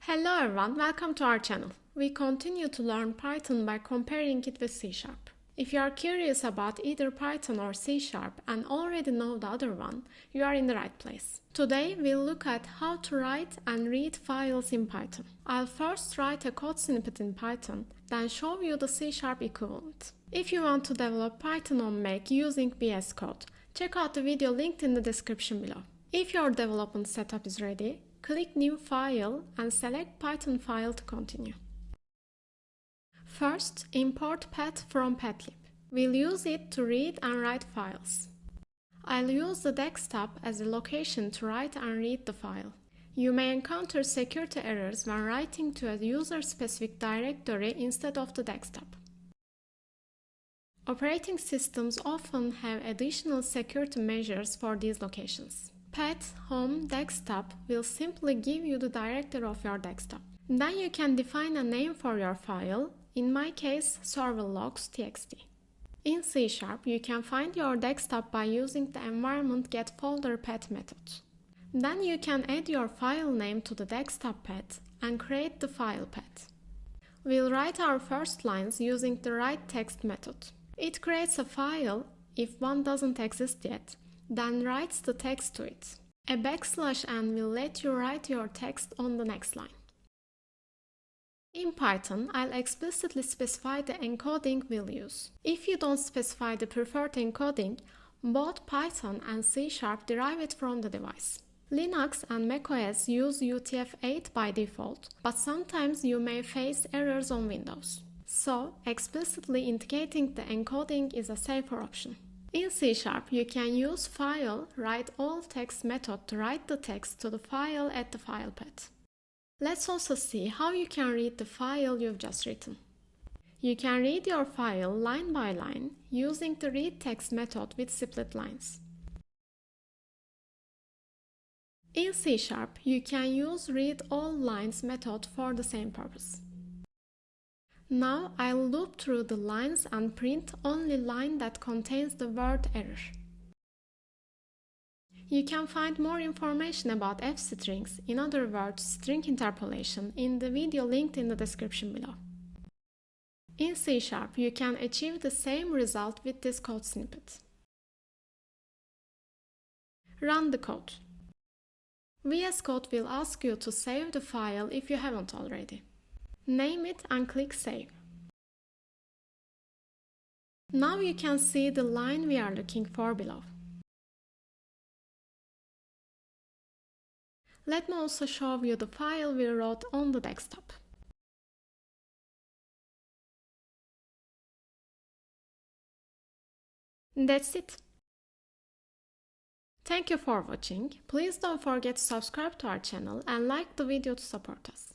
Hello everyone, welcome to our channel. We continue to learn Python by comparing it with C#. If you are curious about either Python or C# and already know the other one, you are in the right place. Today we'll look at how to write and read files in Python. I'll first write a code snippet in Python, then show you the C# equivalent. If you want to develop Python on Mac using VS Code, check out the video linked in the description below. If your development setup is ready, click New File and select Python file to continue. First, import path from pathlib. We'll use it to read and write files. I'll use the desktop as a location to write and read the file. You may encounter security errors when writing to a user-specific directory instead of the desktop. Operating systems often have additional security measures for these locations. Path home desktop will simply give you the directory of your desktop. Then you can define a name for your file, in my case serverlogs.txt. In C#, you can find your desktop by using the environment getFolderPath method. Then you can add your file name to the desktop path and create the file path. We'll write our first lines using the WriteText method. It creates a file if one doesn't exist yet, then writes the text to it. A \n will let you write your text on the next line. In Python, I'll explicitly specify the encoding we'll use. If you don't specify the preferred encoding, both Python and C# derive it from the device. Linux and macOS use UTF-8 by default, but sometimes you may face errors on Windows. So, explicitly indicating the encoding is a safer option. In C#, you can use File.WriteAllText method to write the text to the file at the file path. Let's also see how you can read the file you've just written. You can read your file line by line using the readText method with splitlines. In C#, you can use readAllLines method for the same purpose. Now I'll loop through the lines and print only line that contains the word error. You can find more information about f-strings, in other words, string interpolation, in the video linked in the description below. In C#, you can achieve the same result with this code snippet. Run the code. VS Code will ask you to save the file if you haven't already. Name it and click Save. Now you can see the line we are looking for below. Let me also show you the file we wrote on the desktop. That's it. Thank you for watching. Please don't forget to subscribe to our channel and like the video to support us.